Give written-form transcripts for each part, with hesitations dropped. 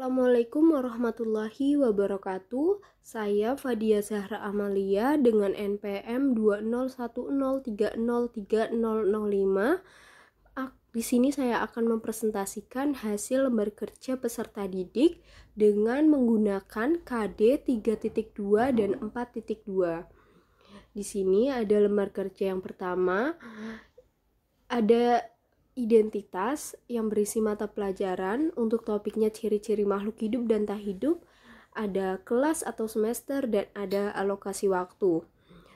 Assalamualaikum warahmatullahi wabarakatuh. Saya Fadia Zahra Amalia dengan NPM 20103030005. Di sini saya akan mempresentasikan hasil lembar kerja peserta didik dengan menggunakan KD 3.2 dan 4.2. Di sini ada lembar kerja yang pertama, ada identitas yang berisi mata pelajaran untuk topiknya ciri-ciri makhluk hidup dan tak hidup, ada kelas atau semester, dan ada alokasi waktu.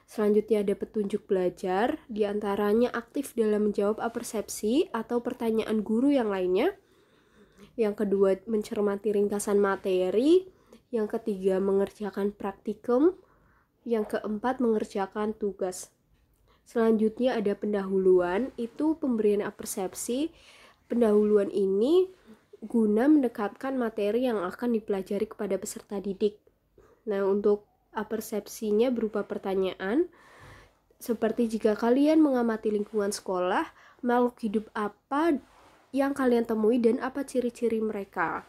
Selanjutnya ada petunjuk belajar, diantaranya aktif dalam menjawab apersepsi atau pertanyaan guru yang lainnya. Yang kedua, mencermati ringkasan materi. Yang ketiga, mengerjakan praktikum. Yang keempat, mengerjakan tugas. Selanjutnya ada pendahuluan, itu pemberian apersepsi. Pendahuluan ini guna mendekatkan materi yang akan dipelajari kepada peserta didik. Nah, untuk apersepsinya berupa pertanyaan, seperti jika kalian mengamati lingkungan sekolah, makhluk hidup apa yang kalian temui dan apa ciri-ciri mereka.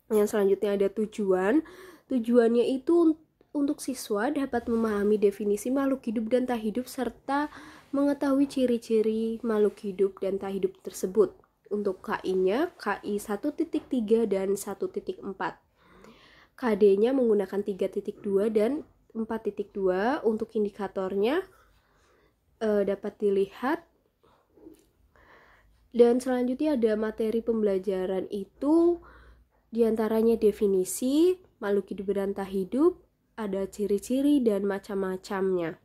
Yang selanjutnya ada tujuan. Tujuannya itu untuk siswa dapat memahami definisi makhluk hidup dan tak hidup serta mengetahui ciri-ciri makhluk hidup dan tak hidup tersebut. Untuk KI-nya, KI 1.3 dan 1.4. KD-nya menggunakan 3.2 dan 4.2. Untuk indikatornya dapat dilihat. Dan selanjutnya ada materi pembelajaran, itu diantaranya definisi makhluk hidup dan tak hidup, ada ciri-ciri dan macam-macamnya.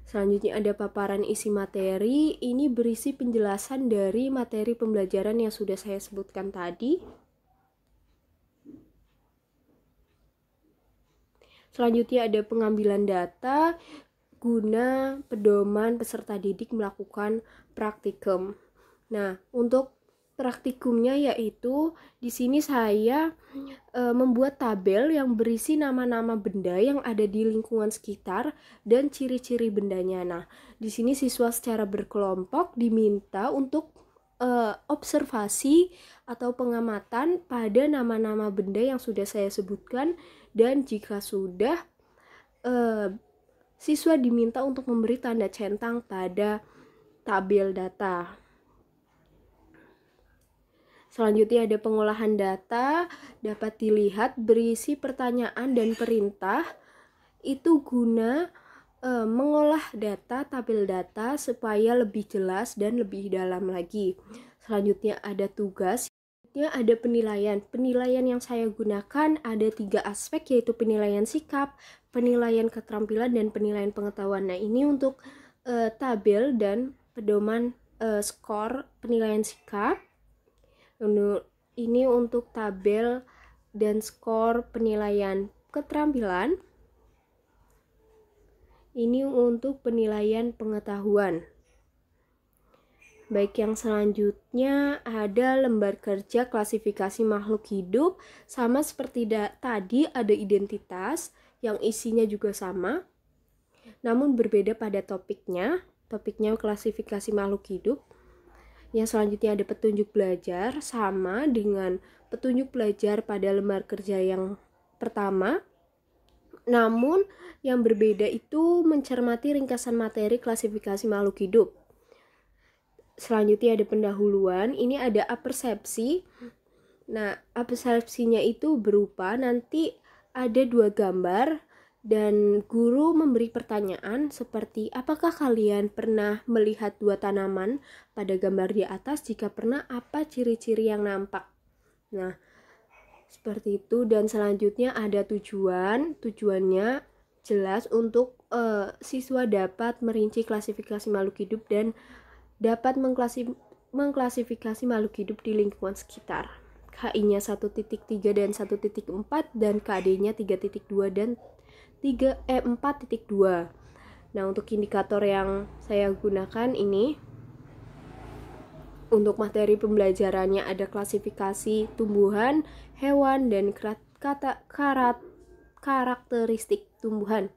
Selanjutnya ada paparan isi materi, ini berisi penjelasan dari materi pembelajaran yang sudah saya sebutkan tadi. Selanjutnya ada pengambilan data guna pedoman peserta didik melakukan praktikum. Nah, untuk praktikumnya yaitu di sini saya membuat tabel yang berisi nama-nama benda yang ada di lingkungan sekitar dan ciri-ciri bendanya. Nah, di sini siswa secara berkelompok diminta untuk observasi atau pengamatan pada nama-nama benda yang sudah saya sebutkan, dan jika sudah siswa diminta untuk memberi tanda centang pada tabel data. Selanjutnya ada pengolahan data, dapat dilihat berisi pertanyaan dan perintah, itu guna mengolah data, tabel data supaya lebih jelas dan lebih dalam lagi. Selanjutnya ada tugas, selanjutnya ada penilaian. Penilaian yang saya gunakan ada 3 aspek, yaitu penilaian sikap, penilaian keterampilan, dan penilaian pengetahuan. Nah, ini untuk tabel dan pedoman skor penilaian sikap. Ini untuk tabel dan skor penilaian keterampilan. Ini untuk penilaian pengetahuan. Baik, yang selanjutnya ada lembar kerja klasifikasi makhluk hidup. Sama seperti tadi, ada identitas yang isinya juga sama, namun berbeda pada topiknya. Topiknya klasifikasi makhluk hidup. Yang selanjutnya ada petunjuk belajar, sama dengan petunjuk belajar pada lembar kerja yang pertama. Namun yang berbeda itu mencermati ringkasan materi klasifikasi makhluk hidup. Selanjutnya ada pendahuluan, ini ada apersepsi. Nah, apersepsinya itu berupa nanti ada 2 gambar dan guru memberi pertanyaan seperti, apakah kalian pernah melihat 2 tanaman pada gambar di atas? Jika pernah, apa ciri-ciri yang nampak? Nah, seperti itu. Dan selanjutnya ada tujuan. Tujuannya jelas untuk siswa dapat merinci klasifikasi makhluk hidup dan dapat mengklasifikasi makhluk hidup di lingkungan sekitar. KI-nya 1.3 dan 1.4 dan KD-nya 3.2 dan 4.2. Nah, untuk indikator yang saya gunakan ini, untuk materi pembelajarannya ada klasifikasi tumbuhan, hewan, dan karakteristik tumbuhan.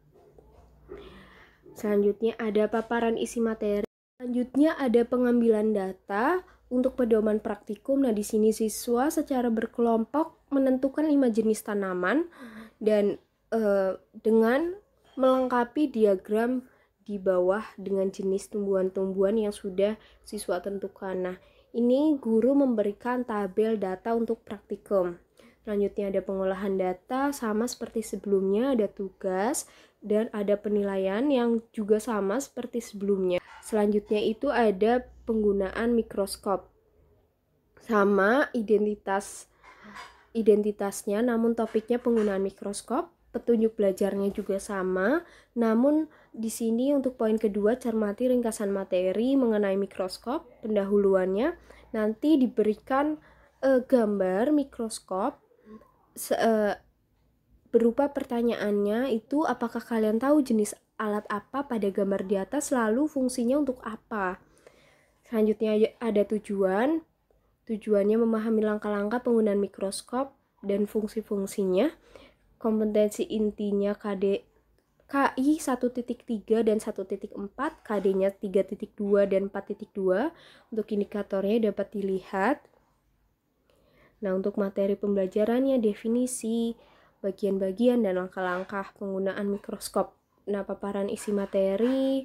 Selanjutnya ada paparan isi materi. Selanjutnya ada pengambilan data Untuk pedoman praktikum, nah di sini siswa secara berkelompok menentukan 5 jenis tanaman dan dengan melengkapi diagram di bawah dengan jenis tumbuhan-tumbuhan yang sudah siswa tentukan. Nah, ini guru memberikan tabel data untuk praktikum. Selanjutnya ada pengolahan data, sama seperti sebelumnya, ada tugas dan ada penilaian yang juga sama seperti sebelumnya. Selanjutnya itu ada penggunaan mikroskop, sama identitasnya, namun topiknya penggunaan mikroskop. Petunjuk belajarnya juga sama, namun di sini untuk poin kedua, cermati ringkasan materi mengenai mikroskop. Pendahuluannya nanti diberikan gambar mikroskop berupa pertanyaannya itu, apakah kalian tahu jenis alat apa pada gambar di atas, lalu fungsinya untuk apa. Selanjutnya ada tujuannya memahami langkah-langkah penggunaan mikroskop dan fungsi-fungsinya. Kompetensi intinya KI 1.3 dan 1.4, KD-nya 3.2 dan 4.2. Untuk indikatornya dapat dilihat. Nah, untuk materi pembelajarannya definisi, bagian-bagian dan langkah-langkah penggunaan mikroskop. Nah, paparan isi materi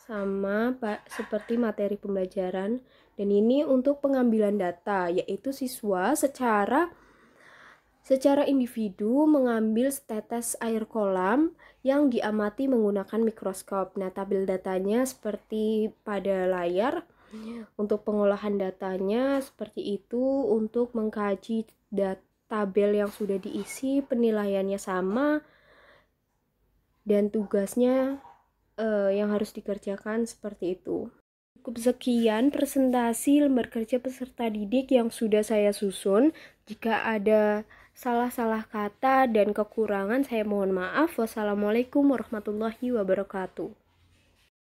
sama seperti materi pembelajaran, dan ini untuk pengambilan data, yaitu siswa secara individu mengambil setetes air kolam yang diamati menggunakan mikroskop. Nah, tabel datanya seperti pada layar. Untuk pengolahan datanya seperti itu. Untuk mengkaji tabel yang sudah diisi, penilaiannya sama, dan tugasnya yang harus dikerjakan seperti itu. Cukup sekian presentasi lembar kerja peserta didik yang sudah saya susun. Jika ada salah-salah kata dan kekurangan, saya mohon maaf. Wassalamualaikum warahmatullahi wabarakatuh.